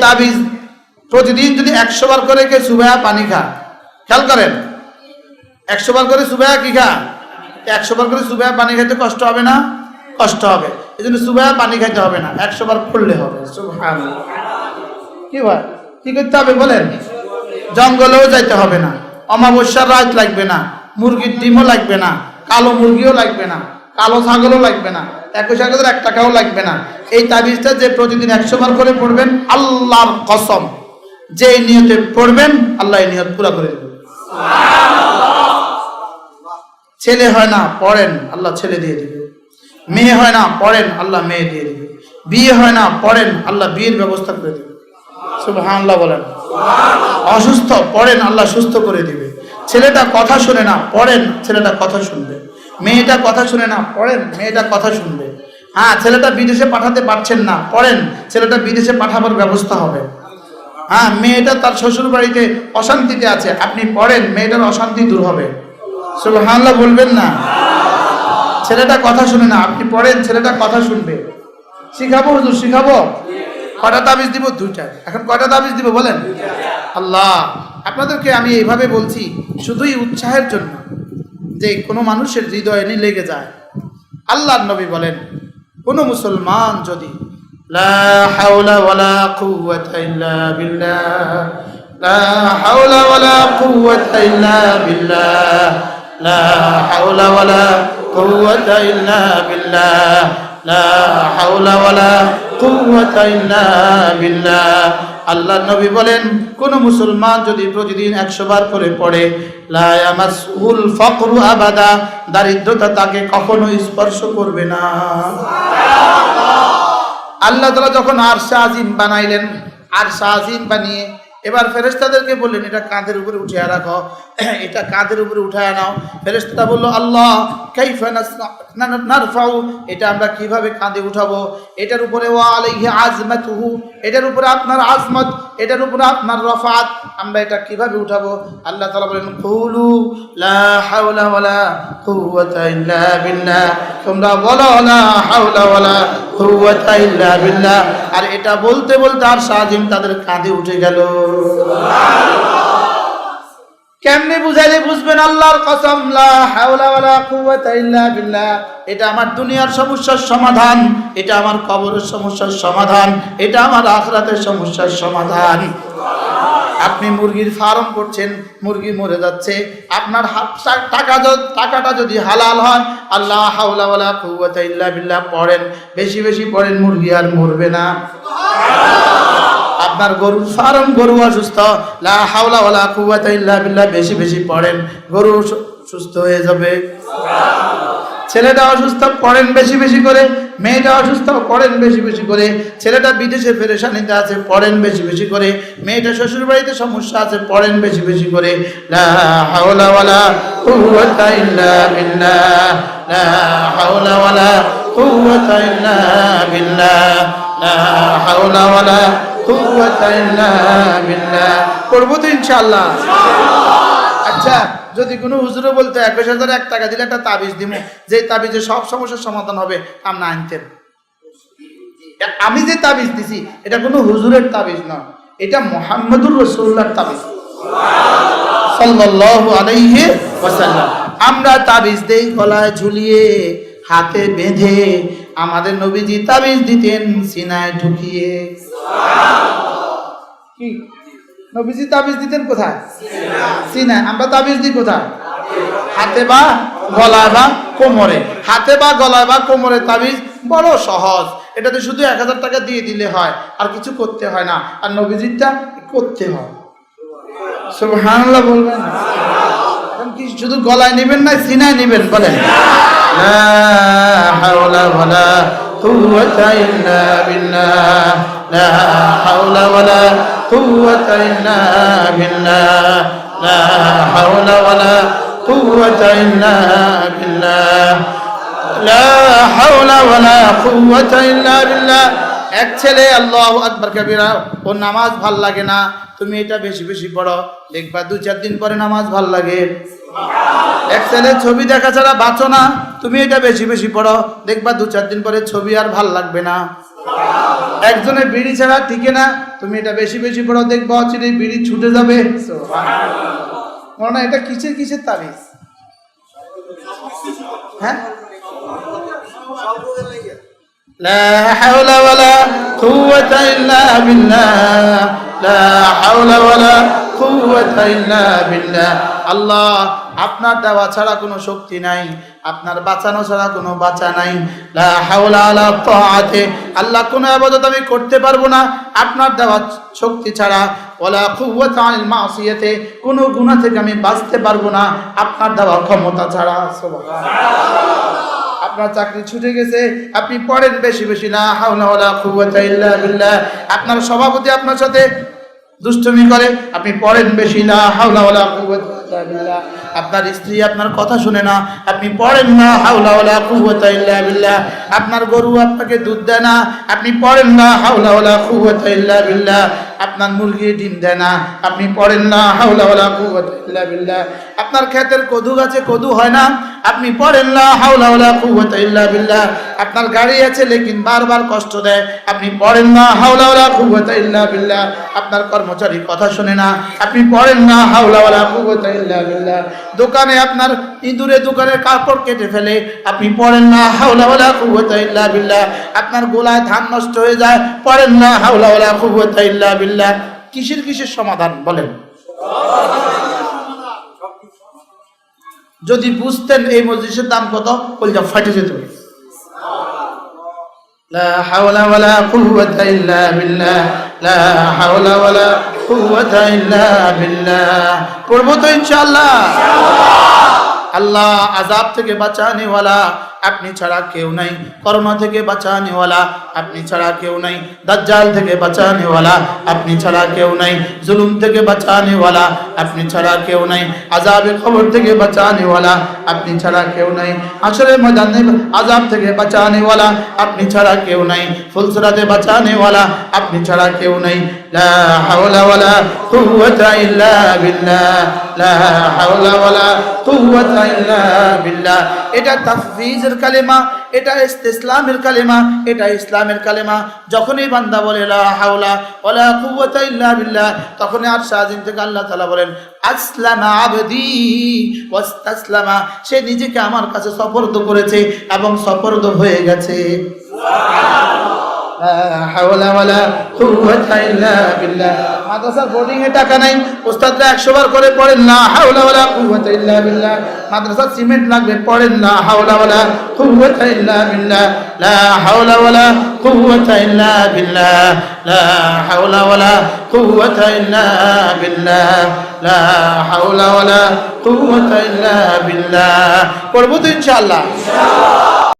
তাবিজ প্রতিদিন যদি 100 বার করে কে সুবাহ পানি খা, খেয়াল করেন 100 বার করে সুবাহ কি খা, 100 বার করে সুবাহ পানি খেতে কষ্ট হবে না? কষ্ট হবে। এই জন্য সুবাহ পানি খাইতে হবে না, 100 বার পড়লে হবে। সুবহানাল্লাহ। কি ভাই কি করতে হবে বলেন? জঙ্গলেও যাইতে হবে না, অমাবস্যার রাত লাগবে না, মুরগির ডিমও লাগবে না, কালো মুরগিও লাগবে না, কালো ছাগলও লাগবে না, 21 ছাগলের 1 টাকাও লাগবে না। এই তাবিজটা যে প্রতিদিন 100 বার করে পড়বেন, আল্লাহর কসম যে নিয়তে পড়বেন আল্লাহ এই নিয়ত পুরা করে দেবেন। ছেলে হয় না পড়েন, আল্লাহ ছেলে দিয়ে দিবে। মেয়ে হয় না পড়েন, আল্লাহ মেয়ে দিয়ে দিবে। বিয়ে হয় না পড়েন, আল্লাহ বিয়ের ব্যবস্থা করে দেবে। সুবহানাল্লাহ বলেন। অসুস্থ পড়েন, আল্লাহ সুস্থ করে দিবে। ছেলেটা কথা শুনে না পড়েন, ছেলেটা কথা শুনবে। মেয়েটা কথা শুনে না পড়েন, মেয়েটা কথা শুনবে। হ্যাঁ, ছেলেটা বিদেশে পাঠাতে পারছেন না পড়েন, ছেলেটা বিদেশে পাঠাবার ব্যবস্থা হবে। হ্যাঁ, মেয়েটা তার শ্বশুর বাড়িতে অশান্তিতে আছে, আপনি পড়েন, মেয়েটার অশান্তি দূর হবে। সুবহানাল্লাহ বলবেন না? ছেলেটা কথা শুনে না, আপনি পড়েন, ছেলেটা কথা শুনবে। শিখাবো হুজুর, শিখাবো। কয়টা তাবিজ দিব? 2টা। এখন কয়টা তাবিজ দিব বলেন? আল্লাহ, আপনাদেরকে আমি এইভাবে বলছি শুধুই উৎসাহের জন্য, যে কোনো মানুষের হৃদয়ে নিয়ে লেগে যায়। আল্লাহর নবী বলেন, কোন মুসলমান যদি লা হাওলা ওয়ালা কুওয়াতা ইল্লা বিল্লাহ, লা হাওলা ওয়ালা কুওয়াতা ইল্লা বিল্লাহ, লা হাওলা ওয়ালা কুওয়াতা ইল্লা বিল্লাহ, লা হাওলা ওয়ালা কুওয়াতা ইল্লা বিল্লাহ। আল্লাহর নবী বলেন, কোন মুসলমান যদি প্রতিদিন 100 বার করে পড়ে, লা ইয়ামাসুল ফাকরু আবাদা, দারিদ্রতা তাকে কখনো স্পর্শ করবে না। আল্লাহ তাআলা যখন আরশে আজিম বানাইলেন, আরশে আজিম বানিয়ে এবার ফেরেশতাদেরকে বললেন, এটা কাঁধের উপরে উঠিয়ে রাখো, এটা কাঁধের উপরে উঠায় নাও। ফেরেশতারা বলল, আল্লাহ কাইফা নারফাউ, এটা আমরা কিভাবে কাঁধে উঠাবো? এটার উপরে ওয়া আলাইহি আজমাতুহু, এটার উপরে আপনার আজমত, এটার উপরে আপনার রফাত, আমরা এটা কিভাবে উঠাবো? আল্লাহ তাআলা বলেন, কুলু লা হাওলা ওয়ালা কুওয়াতা ইল্লা বিল্লাহ, তোমরা বলো লা হাওলা ওয়ালা কুওয়াতা ইল্লা বিল্লাহ। আর এটা বলতে বলতে আর সাজিম তাদের কাঁধে উঠে গেল। কেমনে বুঝাইলে বুঝবেন? আল্লাহর কসম, লা হাওলা ওয়ালা কুওয়াতা ইল্লা বিল্লাহ, এটা আমার দুনিয়ার সমস্যার সমাধান, এটা আমার কবরের সমস্যার সমাধান, এটা আমার আখিরাতের সমস্যার সমাধান। আপনি মুরগির ফার্ম করছেন, মুরগি মরে যাচ্ছে, আপনার টাকাটা যদি হালাল হয়, আল্লাহ হাওলা ওয়ালা কুওয়াতা ইল্লা বিল্লাহ পড়েন, বেশি বেশি পড়েন, মুরগি আর মরবে না। আপনার গরুর ফার্ম, গরু অসুস্থ, লা হাওলা ওয়ালা কুওয়াতা ইল্লা বিল্লাহ বেশি বেশি পড়েন, গরু সুস্থ হয়ে যাবে। ছেলেটা অসুস্থ, পড়েন বেশি বেশি করে। মেয়েটা অসুস্থ, পড়েন বেশি বেশি করে। ছেলেটা বিদেশে পেরেশানিতে আছে, পড়েন বেশি বেশি করে। মেয়েটা শ্বশুর বাড়িতে সমস্যা আছে, পড়েন বেশি বেশি করে। লা হাওলা ওয়ালা কুওয়াতা ইল্লা বিল্লাহ, লা হাওলা ওয়ালা কুওয়াতা ইল্লা বিল্লাহ, লা হাওলা ওয়ালা কুওয়াতা ইল্লা বিল্লাহ। পড়বো তো ইনশাআল্লাহ? আচ্ছা, যদি কোনো হুজুরে বলতে 21,001 টাকা দিলে একটা তাবিজ দিব, যে তাবিজে সব সমস্যার সমাধান হবে, আমরা আনতেন। আমি যে তাবিজ দিছি এটা কোনো হুজুরের তাবিজ না, এটা মুহাম্মদুর রাসূলুল্লাহর তাবিজ সাল্লাল্লাহু আলাইহি ওয়াসাল্লাম। আমরা তাবিজ দেই গলায় ঝুলিয়ে, হাতে বেঁধে। আমাদের নবীজি তাবিজ দিতেন সিনায় ঢুকিয়ে। কি নবীজি তাবিজ দিতেন কোথায়? সিনায়। আমরা তাবিজ দিই কোথায়? হাতে বা গলায় বা কোমরে। হাতে বা গলায় বা কোমরে তাবিজ বড় সহজ, এটাতে শুধু 1000 টাকা দিয়ে দিলে হয়, আর কিছু করতে হয় না। আর নবীজিটা করতে হয়। সুবহানাল্লাহ বলবেন। এখন কি শুধু গলায় নেবেন না সিনায় নেবেন? বলেন লা হাওলা ওয়ালা কুওয়াতা ইল্লা বিল্লাহ, লা হাওলা ওয়ালা কুওয়াতা ইল্লা বিল্লাহ, লা হাওলা ওয়ালা কুওয়াতা ইল্লা বিল্লাহ, লা হাওলা ওয়ালা কুওয়াতা ইল্লা বিল্লাহ। এক ছেলে আল্লাহু আকবার কাবীরা, ওর নামাজ ভাল লাগে না, তুমি এটা বেশি বেশি পড়ো, দেখবা 2-4 দিন পরে নামাজ ভাল লাগে। এক ছেলে ছবি দেখা ছাড়া বাঁচো না, তুমি এটা বেশি বেশি পড়ো, দেখবা 2-4 দিন পরে ছবি আর ভাল লাগবে না। একজনের বিড়ি ছাড়া টিকে না, তুমি এটা বেশি বেশি পড়ো, দেখবো অচিরে বিড়ি ছুটে যাবে। মনে না এটা কিসের কিসের তাবিজ? হ্যাঁ, লা হাওলা ওয়ালা কুওয়াতা ইল্লা বিল্লাহ, লা হাওলা ওয়ালা কুওয়াতা ইল্লা বিল্লাহ। আল্লাহ, আপনার দেওয়া ছাড়া কোনো শক্তি নাই, আপনার বাঁচানো ছাড়া কোনো বাঁচা নাই। লা হাওলা আলা তাআতে, আল্লাহ কোনো ইবাদত আমি করতে পারবো না আপনার দেওয়া শক্তি ছাড়া। ওয়ালা কুওয়াতা আনিল মাসিয়াতে, কোনো গুনাহ থেকে আমি বাঁচতে পারবো না আপনার দেওয়া ক্ষমতা ছাড়া। সুবহানাল্লাহ। আপনার চাকরি ছুটে গেছে, আপনি পড়েন বেশি বেশি লা হাওলা ওয়ালা কুওয়াতা ইল্লা বিল্লাহ। আপনার সভাপতি আপনার সাথে দুষ্টুমি করে, আপনি পড়েন বেশি লা হাওলা ওয়ালা কুওয়াতা ইল্লা বিল্লাহ। আপনার স্ত্রী আপনার কথা শুনে না, আপনি পড়েন লা হাওলা ওয়ালা কুওয়াতা ইল্লা বিল্লাহ। আপনার গরু আপনাকে দুধ দেয় না, আপনি পড়েন লা হাওলা ওয়ালা কুওয়াতা ইল্লা বিল্লাহ। আপনার মুরগি ডিম দেয় না, আপনি পড়েন লা হাওলা ওয়ালা কুওয়াতা ইল্লা বিল্লাহ। আপনার ক্ষেতের কদু গাছে কদু হয় না, আপনি পড়েন লা হাওলা ওয়ালা কুওয়াতা ইল্লা বিল্লাহ। আপনার গাড়ি আছে লেকিন বারবার কষ্ট দেয়, আপনি পড়েন লা হাওলা ওয়ালা কুওয়াতা ইল্লা বিল্লাহ। আপনার কর্মচারী কথা শুনে না, আপনি পড়েন লা হাওলা ওয়ালা কুওয়াতা ইল্লা বিল্লাহ। দোকানে আপনার ইঁদুরে দোকানের কাপড় কেটে ফেলে, আপনি পড়েন লা হাওলা ওয়ালা কুওয়াতা ইল্লা বিল্লাহ। আপনার গোলায় ধান নষ্ট হয়ে যায়, পড়েন লা হাওলা ওয়ালা কুওয়াতা ইল্লা বিল্লাহ। কিসের কিসের সমাধান বলেন? যদি বুঝতেন এই মজলিসের দাম কত, কলজা ফাটে যেত। লা হাওলা ওয়ালা কুওয়াতা ইল্লা বিল্লাহ, লা হাওলা ওয়ালা কুওয়াতা ইল্লা বিল্লাহ। পড়ব তো ইনশাআল্লাহ। আল্লাহ আযাব থেকে বাঁচানে ওয়ালা আপনি ছাড়া কেউ নাই, করোনা থেকে বাঁচানে ওয়ালা আপনি ছাড়া কেউ নাই, দাজ্জাল থেকে বাঁচানে ওয়ালা আপনি ছাড়া কেউ নাই, জুলুম থেকে বাঁচানে ওয়ালা আপনি ছাড়া কেউ নাই, আযাবে কবর থেকে বাঁচানে ওয়ালা আপনি ছাড়া কেউ নাই, হাশরের ময়দানে আযাব থেকে বাঁচানে ওয়ালা আপনি ছাড়া কেউ নাই, ফুলসিরাতে বাঁচানে ওয়ালা আপনি ছাড়া কেউ নাই। লা হাওলা ওয়ালা কুওয়াতা ইল্লা বিল্লাহ, লা হাওলা ওয়ালা কুওয়াতা ইল্লা বিল্লাহ। এটা তাফবীজের কালেমা, এটা ইসতিসলামের কালেমা, এটা ইসলামের কালেমা। যখনই বান্দা বলে লা হাওলা ওয়ালা কুওয়াতা ইল্লা বিল্লাহ, তখনই আরশ আজিম থেকে আল্লাহ তাআলা বলেন আসলামা আবদি ওয়াস্তাসলামা, সে নিজেকে আমার কাছে সুপর্দ করেছে এবং সুপর্দ হয়ে গেছে। সুবহানাল্লাহ। লা হাওলা ওয়ালা কুওয়াতা ইল্লা বিল্লাহ। মাদ্রাসার বোর্ডিং এ টাকা নাই, উস্তাদরা 100 বার করে পড়েন লা হাওলা ওয়ালা কুওয়াতা ইল্লা বিল্লাহ। মাদ্রাসার সিমেন্ট লাগবে, পড়েন লা হাওলা ওয়ালা কুওয়াতা ইল্লা বিল্লাহ, লা হাওলা ওয়ালা কুওয়াতা ইল্লা বিল্লাহ, লা হাওলা ওয়ালা কুওয়াতা ইল্লা বিল্লাহ, লা হাওলা ওয়ালা কুওয়াতা ইল্লা বিল্লাহ। পড়ব তো ইনশাআল্লাহ।